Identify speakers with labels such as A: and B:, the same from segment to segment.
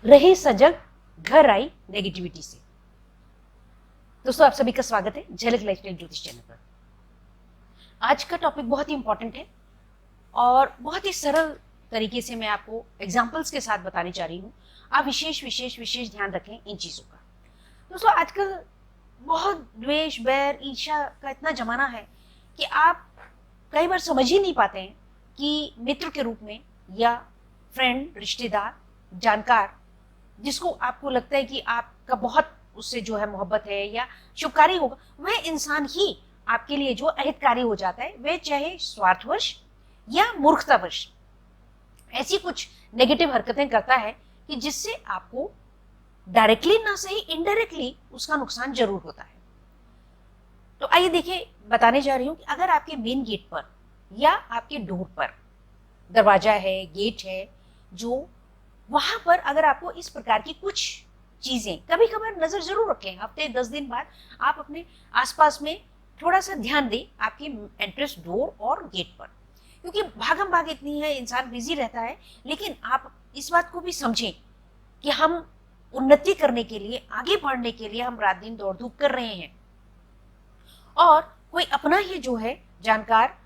A: रहे सजग, घर आई नेगेटिविटी से। दोस्तों, आप सभी का स्वागत है झलक लाइफस्टाइल ज्योतिष चैनल पर। आज का टॉपिक बहुत ही इंपॉर्टेंट है और बहुत ही सरल तरीके से मैं आपको एग्जांपल्स के साथ बताने जा रही हूँ। आप विशेष विशेष विशेष ध्यान रखें इन चीजों का। दोस्तों, आजकल बहुत द्वेष, बैर, ईर्ष्या का इतना जमाना है कि आप कई बार समझ ही नहीं पाते हैं कि मित्र के रूप में या फ्रेंड, रिश्तेदार, जानकार, जिसको आपको लगता है कि आपका बहुत उससे जो है मोहब्बत है या शुभकारी होगा, वह इंसान ही आपके लिए जो अहितकारी हो जाता है, वह चाहे स्वार्थवश या मूर्खतावश ऐसी कुछ नेगेटिव हरकतें करता है कि जिससे आपको डायरेक्टली ना सही इनडायरेक्टली उसका नुकसान जरूर होता है। तो आइए देखिए, बताने जा रही हूं कि अगर आपके मेन गेट पर या आपके डोर पर दरवाजा है, गेट है, जो वहां पर अगर आपको इस प्रकार की कुछ चीजें कभी कभार नजर जरूर रखें, हफ्ते 10 दिन बाद आप अपने आसपास में थोड़ा सा ध्यान दें आपके एंट्रेंस डोर और गेट पर, क्योंकि भागम भाग इतनी है, इंसान बिजी रहता है। लेकिन आप इस बात को भी समझें कि हम उन्नति करने के लिए, आगे बढ़ने के लिए हम रात दिन दौड़ धूप कर रहे हैं और कोई अपना ही जो है जानकार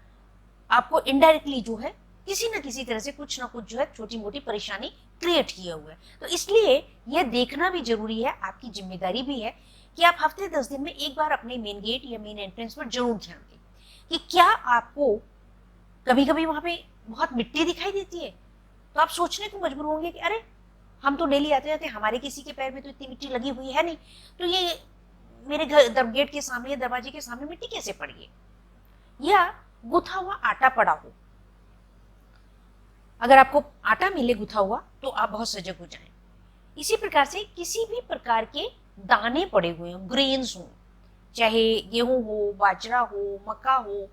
A: आपको इनडायरेक्टली जो है किसी न किसी तरह से कुछ ना कुछ जो है छोटी मोटी परेशानी क्रिएट किए हुए है। तो इसलिए यह देखना भी जरूरी है, आपकी जिम्मेदारी भी है कि आप हफ्ते 10 दिन में एक बार अपने मेन गेट या मेन एंट्रेंस पर जरूर ध्यान दें कि क्या आपको कभी कभी वहां पे बहुत मिट्टी दिखाई देती है। तो आप सोचने को मजबूर होंगे कि अरे, हम तो डेली आते जाते, हमारे किसी के पैर में तो इतनी मिट्टी लगी हुई है नहीं, तो ये मेरे घर गेट के सामने या दरवाजे के सामने मिट्टी कैसे पड़ी है। या गुथा हुआ आटा पड़ा हो, अगर आपको आटा मिले गुथा हुआ तो आप बहुत सजग हो जाएं। इसी प्रकार से किसी भी प्रकार के दाने पड़े हुए हों, ग्रेन्स हों, चाहे गेहूं हो, बाजरा हो, मक्का हो,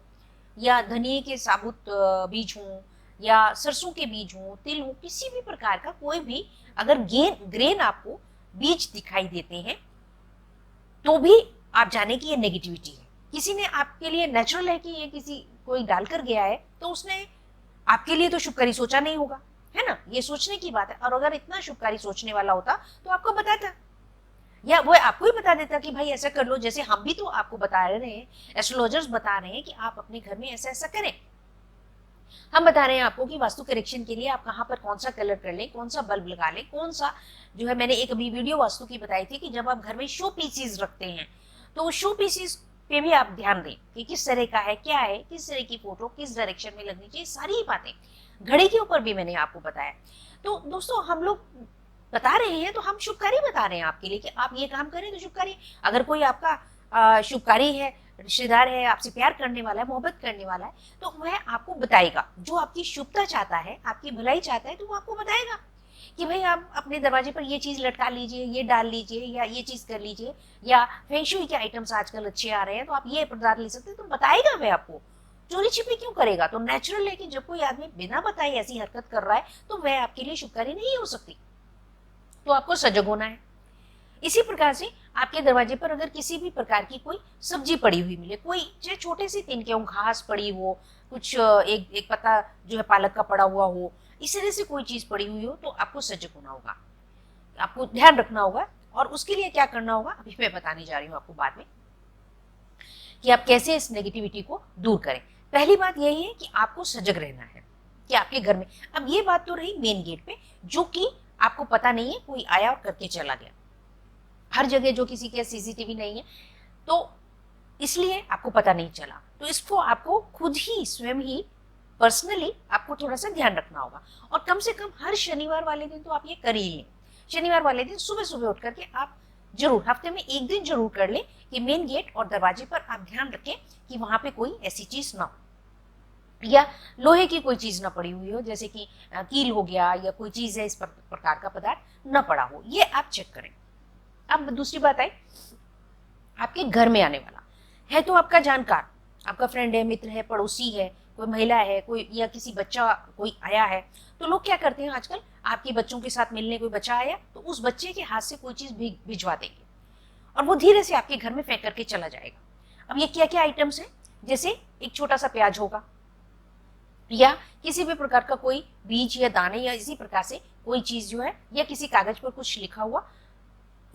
A: या धनिए के साबुत बीज हों, या सरसों के बीज हों, तिल हो, किसी भी प्रकार का कोई भी अगर ग्रेन आपको बीज दिखाई देते हैं तो भी आप जाने कि ये नेगेटिविटी है। किसी ने आपके लिए, नेचुरल है कि ये किसी कोई डालकर गया है, तो उसने आपके लिए तो शुभकारी सोचा नहीं होगा, है ना। ये सोचने की बात है। और अगर इतना शुभकारी सोचने वाला होता तो आपको बताता, या वो आपको ही बता देता कि भाई ऐसा कर लो। जैसे हम भी तो आपको बता रहे हैं, एस्ट्रोलॉजर्स बता रहे हैं कि आप अपने घर में ऐसा ऐसा करें। हम बता रहे हैं आपको कि वास्तु करेक्शन के लिए आप कहाँ पर कौन सा कलर कर लें, कौन सा बल्ब लगा लें, कौन सा जो है। मैंने एक अभी वीडियो वास्तु की बताई थी कि जब आप घर में शो पीसीज रखते हैं तो शो पीसीज पे भी आप ध्यान दें कि किस तरह का है, क्या है, किस तरह की फोटो किस डायरेक्शन में लगनी चाहिए, सारी ही बातें। घड़ी के ऊपर भी मैंने आपको बताया। तो दोस्तों, हम लोग बता रहे हैं तो हम शुभकारी बता रहे हैं आपके लिए कि आप ये काम करें तो शुभकारी। अगर कोई आपका शुभकारी है, रिश्तेदार है, आपसे प्यार करने वाला है, मोहब्बत करने वाला है, तो वह आपको बताएगा। जो आपकी शुभता चाहता है, आपकी भलाई चाहता है, तो वो आपको बताएगा कि भाई आप अपने दरवाजे पर ये चीज लटका लीजिए, ये डाल लीजिए, या ये चीज कर लीजिए, या फेंगशुई के आइटम्स आजकल अच्छे आ रहे हैं तो आप ये पदार्थ ले सकते हैं। तो बताएगा वह आपको, चोरी छिपी क्यों करेगा। तो नेचुरल है कि जब कोई आदमी बिना बताए ऐसी हरकत कर रहा है तो वह आपके लिए शुभकारी नहीं हो सकती। तो आपको सजग होना है। इसी प्रकार से आपके दरवाजे पर अगर किसी भी प्रकार की कोई सब्जी पड़ी हुई मिले, कोई चाहे छोटे से तिनके हो, घास पड़ी हो, कुछ एक पत्ता जो है पालक का पड़ा हुआ हो, इस तरह से कोई चीज पड़ी हुई हो, तो आपको सजग होना होगा, आपको ध्यान रखना होगा। और उसके लिए क्या करना होगा अभी मैं बताने जा रही हूँ आपको बाद में, कि आप कैसे इस नेगेटिविटी को दूर करें। पहली बात यही है कि आपको सजग रहना है कि आपके घर में, अब ये बात तो रही मेन गेट पे, जो कि आपको पता नहीं है, कोई आया और करके चला गया। हर जगह जो किसी के सीसीटीवी नहीं है तो इसलिए आपको पता नहीं चला। तो इसको आपको खुद ही, स्वयं ही, पर्सनली आपको थोड़ा सा ध्यान रखना होगा। और कम से कम हर शनिवार वाले दिन तो आप ये कर ही लें। शनिवार वाले दिन सुबह सुबह उठ करके आप जरूर, हफ्ते में एक दिन जरूर कर लें कि मेन गेट और दरवाजे पर आप ध्यान रखें कि वहां पे कोई ऐसी चीज ना हो, या लोहे की कोई चीज ना पड़ी हुई हो, जैसे कि कील हो गया, या कोई चीज है इस प्रकार का पदार्थ न पड़ा हो, ये आप चेक करें। अब दूसरी बात आई, आपके घर में आने वाला है तो आपका जानकार, आपका फ्रेंड है, मित्र है, पड़ोसी है, कोई महिला है, कोई या किसी बच्चा कोई आया है। तो लोग क्या करते हैं आजकल, आपके बच्चों के साथ मिलने कोई बच्चा आया तो उस बच्चे के हाथ से कोई चीज भिजवा देंगे और वो धीरे से आपके घर में फेंक करके चला जाएगा। अब ये क्या क्या आइटम्स है, जैसे एक छोटा सा प्याज होगा, या किसी भी प्रकार का कोई बीज या दाने या इसी प्रकार से कोई चीज जो है, या किसी कागज पर कुछ लिखा हुआ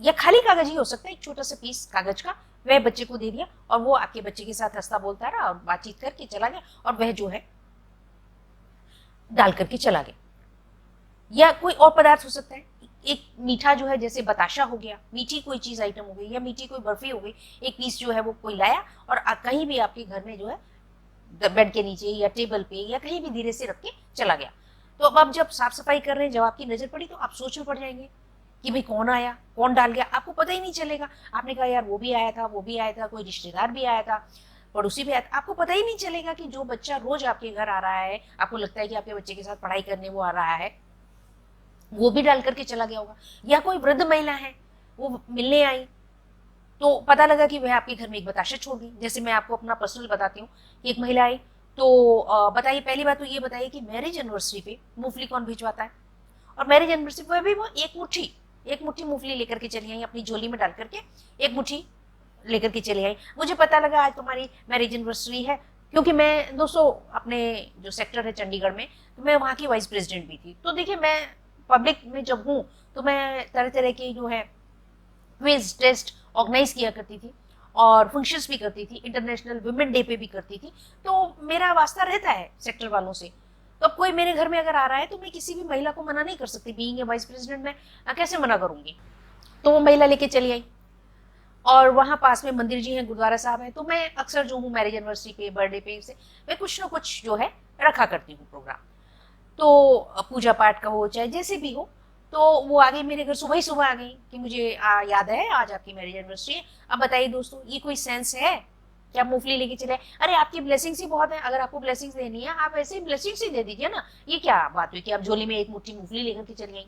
A: या खाली कागज ही हो सकता है, एक छोटा सा पीस कागज का, वह बच्चे को दे दिया और वो आपके बच्चे के साथ हंसता बोलता रहा और बातचीत करके चला गया और वह जो है डाल करके चला गया। या कोई और पदार्थ हो सकता है, एक मीठा जो है जैसे बताशा हो गया, मीठी कोई चीज आइटम हो गई या मीठी कोई बर्फी हो गई, एक पीस जो है वो कोई लाया और कहीं भी आपके घर में जो है बेड के नीचे या टेबल पे या कहीं भी धीरे से रख के चला गया। तो अब आप जब साफ सफाई कर रहे हैं, जब आपकी नजर पड़ी तो आप सोच में पड़ जाएंगे कि भाई कौन आया, कौन डाल गया, आपको पता ही नहीं चलेगा। आपने कहा यार वो भी आया था, वो भी आया था, कोई रिश्तेदार भी आया था, पड़ोसी भी आया था, आपको पता ही नहीं चलेगा कि जो बच्चा रोज आपके घर आ रहा है, आपको लगता है कि आपके बच्चे के साथ पढ़ाई करने वो आ रहा है, वो भी डाल करके चला गया होगा। या कोई वृद्ध महिला है, वो मिलने आई तो पता लगा कि वह आपके घर में एक बताशा छोड़ गई। जैसे मैं आपको अपना पर्सनल बताती हूँ कि एक महिला आई तो बताइए, पहली बात तो ये बताइए कि मैरिज एनिवर्सरी पे मूंगफली कौन भिजवाता है, और मैरिज एनिवर्सरी पे भी वो एक मुट्ठी मूंगफली लेकर के चली आई, अपनी झोली में डाल करके एक मुट्ठी लेकर के चली आई। मुझे पता लगा आज तुम्हारी मैरिज एनिवर्सरी है, क्योंकि मैं दोस्तों अपने जो सेक्टर है चंडीगढ़ में, तो मैं वहाँ की वाइस प्रेसिडेंट भी थी। तो देखिए मैं पब्लिक में जब हूँ तो मैं तरह तरह के जो है क्विज टेस्ट ऑर्गेनाइज किया करती थी और फंक्शंस भी करती थी, इंटरनेशनल वुमेन डे पे भी करती थी, तो मेरा वास्ता रहता है सेक्टर वालों से। तो अब कोई मेरे घर में अगर आ रहा है तो मैं किसी भी महिला को मना नहीं कर सकती, बीइंग ए वाइस प्रेसिडेंट मैं कैसे मना करूंगी। तो वो महिला लेके चली आई और वहाँ पास में मंदिर जी हैं, गुरुद्वारा साहब है, तो मैं अक्सर जो हूँ मैरिज एनिवर्सरी पे, बर्थडे पे से मैं कुछ ना कुछ जो है रखा करती हूँ प्रोग्राम। तो पूजा पाठ का हो चाहे जैसे भी हो, तो वो आ गई मेरे घर, सुबह ही सुबह आ गई कि मुझे याद है आज आपकी मैरिज एनिवर्सरी है। अब बताइए दोस्तों, ये कोई सेंस है क्या मूंगफली लेके चले? अरे आपकी ब्लेसिंग्स ही बहुत है, अगर आपको ब्लेसिंग्स देनी है आप ऐसे ही ब्लेसिंग्स ही दे दीजिए ना। ये क्या बात हुई कि आप झोली में एक मुट्ठी मूंगफली लेकर के चली गई?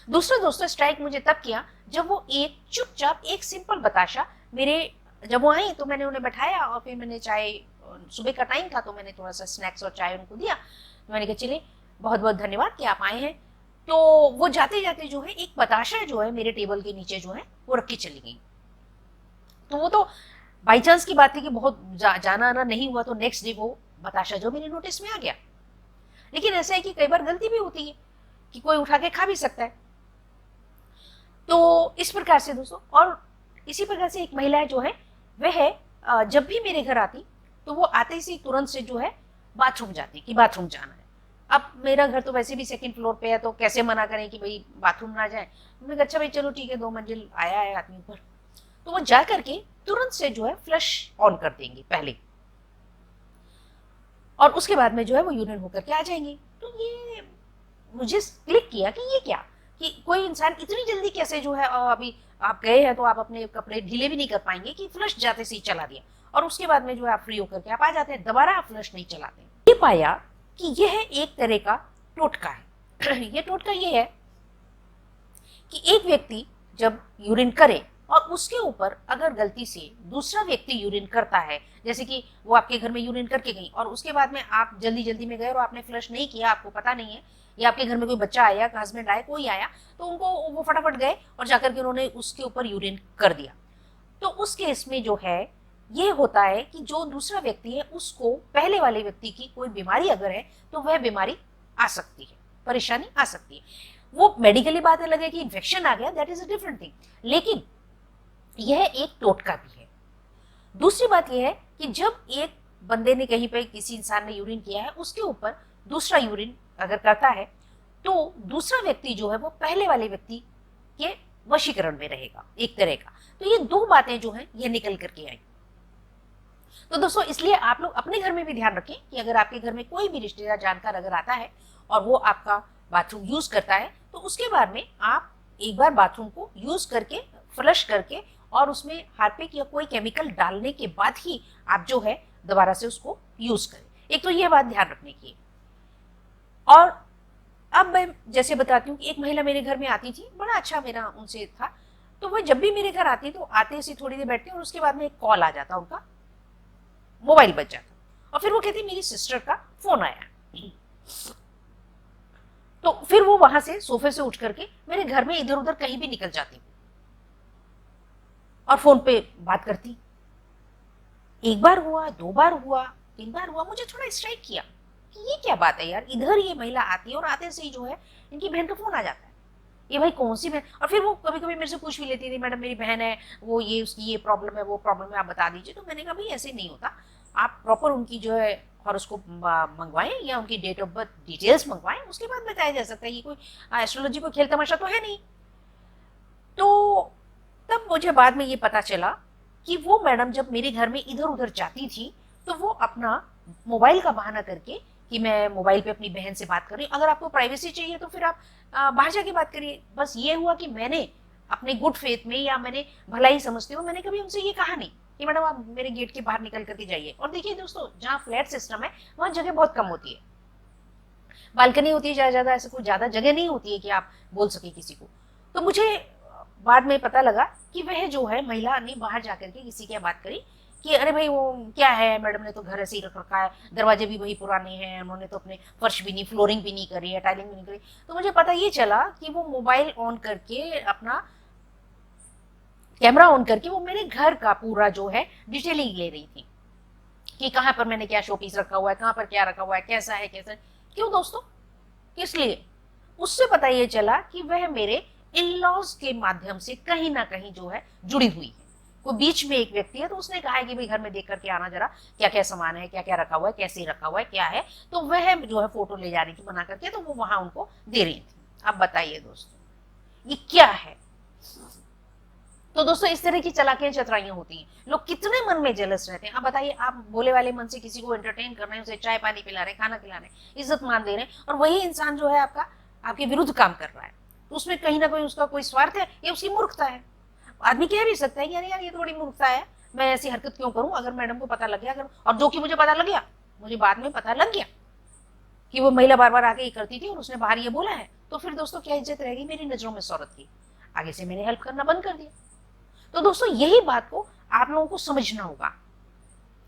A: दूसरा दोस्तों स्ट्राइक मुझे तब किया जब वो एक चुपचाप एक सिंपल बताशा मेरे, जब वो आई तो मैंने उन्हें बैठाया और फिर मैंने चाय, सुबह का टाइम था तो मैंने थोड़ा सा स्नैक्स और चाय उनको दिया। तो मैंने कहा चलिए बहुत बहुत धन्यवाद कि आप आए हैं। तो वो जाते जाते जो है एक बताशा जो है मेरे टेबल के नीचे जो है वो रख के चली गई। तो वो तो बाई चांस की बात थी कि बहुत जाना आना नहीं हुआ, तो नेक्स्ट डे वो बताशा जो मेरे नोटिस में आ गया। लेकिन ऐसा है कि कई बार गलती भी होती है कि कोई उठा के खा भी सकता है। तो इस प्रकार से दोस्तों, और इसी प्रकार से एक महिला जो है वह जब भी मेरे घर आती तो वो आते ही तुरंत से जो है बाथरूम जाती कि बाथरूम जाना है। अब मेरा घर तो वैसे भी सेकंड फ्लोर पे है, तो कैसे मना करें कि भाई बाथरूम ना जाए। मैंने कहा अच्छा भाई चलो ठीक है, 2 मंजिल आया है आदमी ऊपर, तो वो जा करके तुरंत से जो है फ्लश ऑन कर देंगे पहले, और उसके बाद में जो है वो यूरिन होकर के आ जाएंगे। तो ये मुझे क्लिक किया कि ये क्या, कि कोई इंसान इतनी जल्दी कैसे जो है, अभी आप गए हैं तो आप अपने कपड़े ढीले भी नहीं कर पाएंगे कि फ्लश जाते से ही चला दिया, और उसके बाद में जो है आप फ्री होकर के आप आ जाते हैं, दोबारा आप फ्लश नहीं चलाते। ये पाया कि यह एक तरह का टोटका है। ये टोटका ये है कि एक व्यक्ति जब यूरिन करे और उसके ऊपर अगर गलती से दूसरा व्यक्ति यूरिन करता है, जैसे कि वो आपके घर में यूरिन करके गई और उसके बाद में आप जल्दी जल्दी में गए और आपने फ्लश नहीं किया, आपको पता नहीं है, या आपके घर में कोई बच्चा आया, हस्बैंड आया, कोई आया, तो उनको वो फटाफट गए और जाकर के उन्होंने उसके ऊपर यूरिन कर दिया। तो उस केस में जो है ये होता है कि जो दूसरा व्यक्ति है उसको पहले वाले व्यक्ति की कोई बीमारी अगर है तो वह बीमारी आ सकती है, परेशानी आ सकती है। वो मेडिकली बात अलग है कि इन्फेक्शन आ गया, that is a different thing, लेकिन यह एक टोटका भी है। दूसरी बात यह है कि जब एक बंदे ने कहीं पे, किसी इंसान ने यूरिन किया है, उसके ऊपर दूसरा यूरिन अगर करता है तो दूसरा व्यक्ति जो है वो पहले वाले व्यक्ति के वशीकरण में रहेगा एक तरह का। तो ये 2 बातें जो हैं ये निकल करके आई। तो दोस्तों इसलिए आप लोग अपने घर में भी ध्यान रखें कि अगर आपके घर में कोई भी रिश्तेदार जानकार अगर आता है और वो आपका बाथरूम यूज करता है, तो उसके बाद में आप एक बार बाथरूम को यूज करके, फ्लश करके, और उसमें हार्पिक या कोई केमिकल डालने के बाद ही आप जो है दोबारा से उसको यूज करें। एक तो ये बात ध्यान रखने की। और अब मैं जैसे बताती हूँ कि एक महिला मेरे घर में आती थी, बड़ा अच्छा मेरा उनसे था, तो वह जब भी मेरे घर आती तो आते से थोड़ी देर बैठती और उसके बाद में एक कॉल आ जाता, उनका मोबाइल बज जाता, और फिर वो कहती मेरी सिस्टर का फोन आया। तो फिर वो वहां से सोफे से उठ करके मेरे घर में इधर उधर कहीं भी निकल जाती और फोन पे बात करती। एक बार हुआ, 2 बार हुआ, 3 बार हुआ, मुझे थोड़ा स्ट्राइक किया कि ये क्या बात है यार, इधर ये महिला आती है और आते से ही जो है इनकी बहन का फोन आ जाता है, ये भाई कौन सी बहन। और फिर वो कभी कभी मेरे से पूछ भी लेती थी, मैडम मेरी बहन है, वो ये उसकी ये प्रॉब्लम है, वो प्रॉब्लम है, आप बता दीजिए। तो मैंने कहा भाई ऐसे नहीं होता, आप प्रॉपर उनकी जो है हॉरोस्कोप मंगवाएं या उनकी डेट ऑफ बर्थ डिटेल्स मंगवाएं, उसके बाद बताया जा सकता है। ये कोई एस्ट्रोलॉजी को खेल तमाशा तो है नहीं। तो तब मुझे बाद में ये पता चला कि वो मैडम जब मेरे घर में इधर उधर जाती थी तो वो अपना मोबाइल का बहाना करके कि मैं मोबाइल पे अपनी बहन से बात कर रही हूँ, अगर आपको प्राइवेसी चाहिए तो फिर आप बाहर जाके बात करिए। बस ये हुआ कि मैंने अपने गुड फेथ में या मैंने भला ही समझते हुए मैंने कभी उनसे ये कहा नहीं कि मैडम आप मेरे गेट के बाहर निकल करके जाइए। और देखिए दोस्तों, जहाँ फ्लैट सिस्टम है वहाँ जगह बहुत कम होती है, बालकनी होती है ज्यादा, ऐसे कोई ज्यादा जगह नहीं होती है कि आप बोल सके किसी को। तो मुझे बाद में पता लगा कि वह जो है महिला ने बाहर जाकर के किसी की बात करी कि अरे भाई वो क्या है, मैडम ने तो घर ऐसे ही रख रखा है, दरवाजे भी वही पुराने हैं, उन्होंने तो अपने फर्श भी नहीं, फ्लोरिंग भी नहीं करी है, टाइलिंग भी नहीं करी। तो मुझे पता ये चला कि वो मोबाइल ऑन करके, अपना कैमरा ऑन करके वो मेरे घर का पूरा जो है डिटेलिंग ले रही थी कि कहाँ पर मैंने क्या शो पीस रखा हुआ है, कहाँ पर क्या रखा हुआ है, कैसा है कैसा है। क्यों दोस्तों, किस लिए? उससे पता ये चला कि वह मेरे इन लॉज के माध्यम से कहीं ना कहीं जो है जुड़ी हुई है। कोई बीच में एक व्यक्ति है तो उसने कहा है कि भाई घर में देख करके आना जरा, क्या क्या सामान है, क्या क्या रखा हुआ है, कैसे रखा हुआ है, क्या है। तो वह जो है फोटो ले जा रही थी बना करके, तो वो वहां उनको दे रही थी। अब बताइए दोस्तों ये क्या है। तो दोस्तों इस तरह की चालाकियां चतुराइयां होती हैं, लोग कितने मन में जेलस रहते हैं। अब बताइए, आप बोले वाले मन से किसी को एंटरटेन कर रहे हैं, उसे चाय पानी पिला रहे हैं, खाना खिला रहे हैं, इज्जत मान दे रहे हैं, और वही इंसान जो है आपके विरुद्ध काम कर रहा है, तो उसमें कहीं ना कहीं उसका कोई स्वार्थ है या उसकी मूर्खता है। आदमी कह भी सकता है कि अरे यार ये तो बड़ी मूर्खता है, मैं ऐसी हरकत क्यों करूं, अगर मैडम को पता लग गया, अगर, और जो कि मुझे पता लग गया, मुझे बाद में पता लग गया कि वो महिला बार बार आके ये करती थी और उसने बाहर ये बोला है, तो फिर दोस्तों क्या इज्जत रहेगी मेरी नजरों में इस औरत की। आगे से मैंने हेल्प करना बंद कर दिया। तो दोस्तों यही बात को आप लोगों को समझना होगा।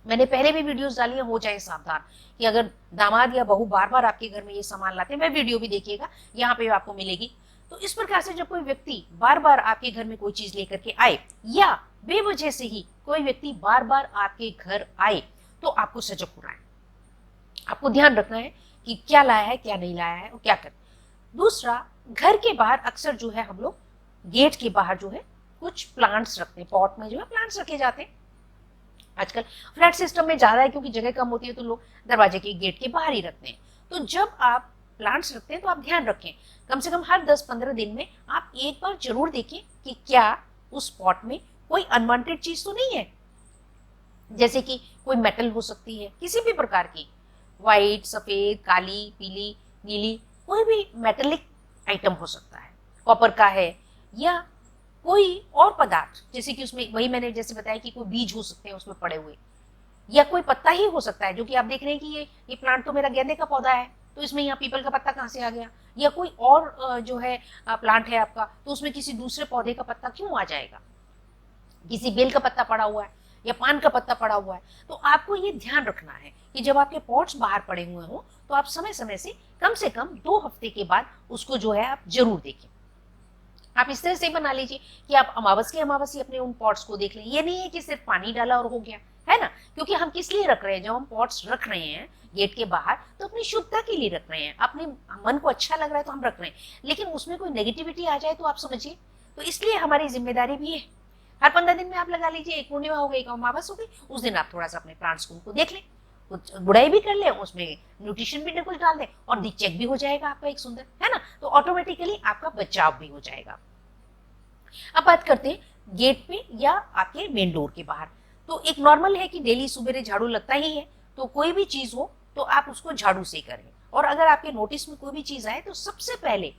A: मैंने पहले भी वीडियोस डाली है, हो जाए सावधान, कि अगर दामाद या बहू बार बार आपके घर में ये सामान लाते हैं, मैं वीडियो भी देखिएगा, यहाँ पे आपको मिलेगी। तो इस प्रकार से जब कोई व्यक्ति बार बार आपके घर में कोई चीज लेकर के आए, या बेवजह से ही कोई व्यक्ति बार बार आपके घर आए, तो आपको सजग होना है, आपको ध्यान रखना है कि क्या लाया है, क्या नहीं लाया है और क्या कर। दूसरा, घर के बाहर अक्सर जो है हम लोग गेट के बाहर जो है कुछ प्लांट्स रखते हैं, पॉट में जो है प्लांट्स रखे जाते हैं। आजकल फ्लैट सिस्टम में ज्यादा है क्योंकि जगह कम होती है, तो लोग दरवाजे के गेट के बाहर ही रखते हैं। तो जब आप प्लांट्स रखते हैं तो आप ध्यान रखें, कम से कम हर 10-15 दिन में आप एक बार जरूर देखें कि क्या उस पॉट में कोई अनवांटेड चीज तो नहीं है, जैसे कि कोई मेटल हो सकती है किसी भी प्रकार की, व्हाइट, सफेद, काली, पीली, नीली, कोई भी मेटेलिक आइटम हो सकता है, कॉपर का है, या कोई और पदार्थ, जैसे कि उसमें वही मैंने जैसे बताया कि कोई बीज हो सकते हैं उसमें पड़े हुए, या कोई पत्ता ही हो सकता है, जो कि आप देख रहे हैं कि ये प्लांट तो मेरा गेंदे का पौधा है, तो इसमें यहाँ पीपल का पत्ता कहाँ से आ गया, या कोई और जो है प्लांट है आपका, तो उसमें किसी दूसरे पौधे का पत्ता क्यों आ जाएगा, किसी बेल का पत्ता पड़ा हुआ है या पान का पत्ता पड़ा हुआ है। तो आपको ये ध्यान रखना है कि जब आपके पॉट्स बाहर पड़े हुए हो तो आप समय समय से कम 2 हफ्ते के बाद उसको जो है आप जरूर देखें। आप इस तरह से बना लीजिए कि आप अमावस के अमावस ही अपने उन पॉट्स को देख लें। ये नहीं है कि सिर्फ पानी डाला और हो गया, है ना, क्योंकि हम किस लिए रख रहे हैं, जब हम पॉट्स रख रहे हैं गेट के बाहर तो अपनी शुद्धता के लिए रख रहे हैं, अपने मन को अच्छा लग रहा है तो हम रख रहे हैं, लेकिन उसमें कोई नेगेटिविटी आ जाए तो आप समझिए। तो इसलिए हमारी जिम्मेदारी भी है, हर 15 दिन में आप लगा लीजिए, एक पूर्णिमा हो गई, एक अमावस हो गई, उस दिन आप थोड़ा सा अपने प्लांट्स को उनको देख लें, कुछ गुड़ाई भी कर ले, उसमें न्यूट्रिशन भी कुछ डाल दें, और चेक भी हो जाएगा आपका एक सुंदर, है ना, तो ऑटोमेटिकली आपका बचाव भी हो जाएगा। अब बात करते हैं गेट पे या आपके मेन डोर के बाहर। तो एक नॉर्मल है कि डेली सुबह झाड़ू लगता ही है, तो कोई भी चीज हो तो आप उसको झाड़ू से करें। और अगर आपके नोटिस में कोई भी चीज आए तो सबसे पहले,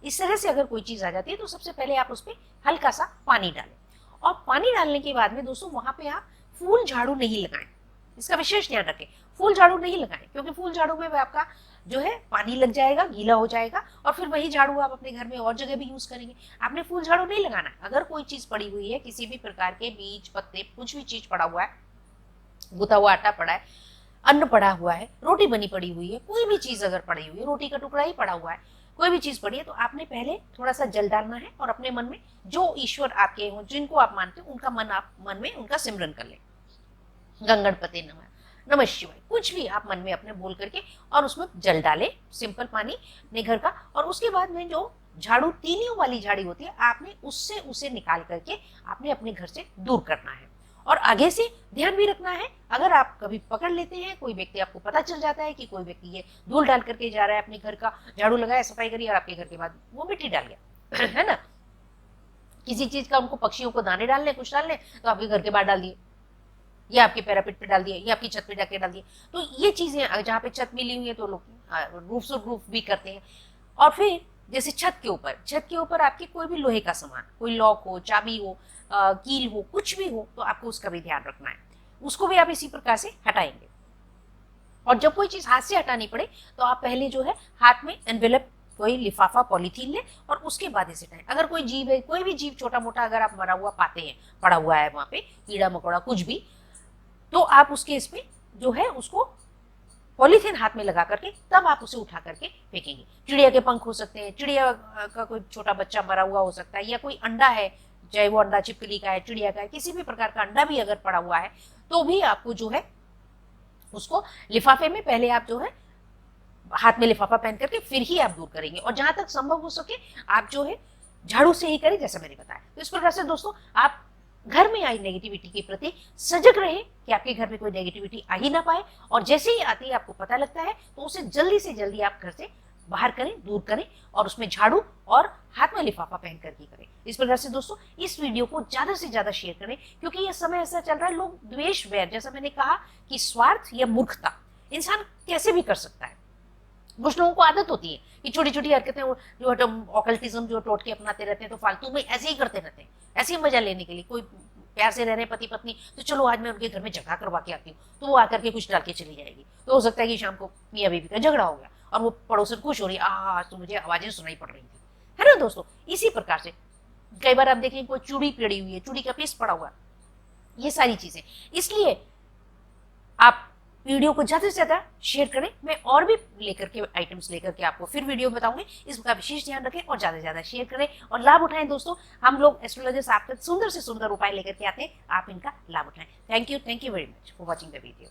A: इस तरह से अगर कोई चीज आ जाती है तो सबसे पहले आप उस पर हल्का सा पानी डालें, और पानी डालने के बाद में दोस्तों वहां पे आप फूल झाड़ू नहीं लगाएं, इसका विशेष ध्यान रखें, फूल झाड़ू नहीं लगाएं, क्योंकि फूल झाड़ू में आपका जो है पानी लग जाएगा, गीला हो जाएगा, और फिर वही झाड़ू आप अपने घर में और जगह भी यूज करेंगे। आपने फूल झाड़ू नहीं लगाना है। अगर कोई चीज पड़ी हुई है, किसी भी प्रकार के बीज, पत्ते, कुछ भी चीज पड़ा हुआ है, गुथा हुआ आटा पड़ा है, अन्न पड़ा हुआ है, रोटी बनी पड़ी हुई है, कोई भी चीज अगर पड़ी हुई है, रोटी का टुकड़ा ही पड़ा हुआ है, कोई भी चीज पड़ी है, तो आपने पहले थोड़ा सा जल डालना है और अपने मन में जो ईश्वर आपके हो, जिनको आप मानते हो, उनका मन आप मन में उनका सिमरन कर ले। गंगणपति नमः, नमः शिवाय, कुछ भी आप मन में अपने बोल करके और उसमें जल डालें, सिंपल पानी अपने घर का। और उसके बाद में जो झाड़ू, तीलियों वाली झाड़ी होती है, आपने उससे उसे निकाल करके आपने अपने घर से दूर करना है। और आगे से ध्यान भी रखना है, अगर आप कभी पकड़ लेते हैं, कोई व्यक्ति, आपको पता चल जाता है कि कोई व्यक्ति ये धूल डाल करके जा रहा है, अपने घर का झाड़ू लगाया, सफाई करी और आपके घर के बाद वो मिट्टी डाल गया है ना, किसी चीज का, उनको पक्षियों को दाने डालने, कुछ डालने, तो आपके घर के बाहर डाल दिए, या आपके पैरापेट पे डाल दिए, या आपकी छत पे जाके डाल दिए। तो ये चीजें, जहाँ पे छत मिली हुई है तो लोग रूफ भी करते हैं। और फिर जैसे छत के ऊपर आपके कोई भी लोहे का सामान, कोई लॉक हो, चाबी हो, कील हो, कुछ भी हो, तो आपको उसका भी ध्यान रखना है। उसको भी आप इसी प्रकार से हटाएंगे। और जब कोई चीज हाथ से हटानी पड़े तो आप पहले जो है हाथ में एनवेलप, कोई लिफाफा, पॉलीथीन ले और उसके बाद इसे हटाएं। अगर कोई जीव है, कोई भी जीव छोटा मोटा अगर आप मरा हुआ पाते हैं, पड़ा हुआ है वहां पे, कीड़ा मकोड़ा कुछ भी, तो आप उसके इसमें जो है उसको पॉलीथीन हाथ में लगा करके तब आप उसे उठा करके फेंकेंगे। चिड़िया के पंख हो सकते हैं, चिड़िया का कोई छोटा बच्चा मरा हुआ हो सकता है, या कोई अंडा है, चाहे वो अंडा छिपकली का है, चिड़िया का है, किसी भी प्रकार का अंडा भी अगर पड़ा हुआ है, तो भी आपको जो है उसको लिफाफे में, पहले आप जो है हाथ में लिफाफा पहन करके फिर ही आप दूर करेंगे। और जहां तक संभव हो सके आप जो है झाड़ू से ही करें, जैसा मैंने बताया। तो इस प्रकार से दोस्तों आप घर में आई नेगेटिविटी के प्रति सजग रहे कि आपके घर में कोई नेगेटिविटी आ ही ना पाए, और जैसे ही आती है, आपको पता लगता है, तो उसे जल्दी से जल्दी आप घर से बाहर करें, दूर करें, और उसमें झाड़ू और हाथ में लिफाफा पहन करके करें। इस प्रकार से दोस्तों इस वीडियो को ज्यादा से ज्यादा शेयर करें, क्योंकि यह समय ऐसा चल रहा है, लोग द्वेष, वैर, जैसा मैंने कहा कि स्वार्थ या मूर्खता इंसान कैसे भी कर सकता है। कुछ लोगों को आदत होती है कि छोटी छोटी हरकतें जो ऑकल्टिज्म जो टोटके अपनाते रहते हैं, तो फालतू में ऐसे ही करते रहते हैं, ऐसे ही मजा लेने के लिए। कोई प्यार से रह रहे पति पत्नी, तो चलो आज मैं उनके घर में झगड़ा करवा के आती हूँ, तो वो आकर के कुछ डाल के चली जाएगी। तो हो सकता है कि शाम को मियाँ बीवी का झगड़ा हो गया और वो पड़ोसन खुश हो रही है, आज तो मुझे आवाजें सुनाई पड़ रही थी, है ना दोस्तों। इसी प्रकार से कई बार आप देखें कोई चूड़ी पड़ी हुई है, चूड़ी का पीस पड़ा हुआ, ये सारी चीजें। इसलिए आप वीडियो को ज्यादा से ज्यादा शेयर करें। मैं और भी लेकर के आइटम्स लेकर के आपको फिर वीडियो बताऊंगी, इसका विशेष ध्यान रखें और ज्यादा से ज्यादा शेयर करें और लाभ उठाएं दोस्तों। हम लोग एस्ट्रोलॉजर्स आपके सुंदर से सुंदर उपाय लेकर के आते हैं, आप इनका लाभ उठाएं। Thank you very much for watching the video.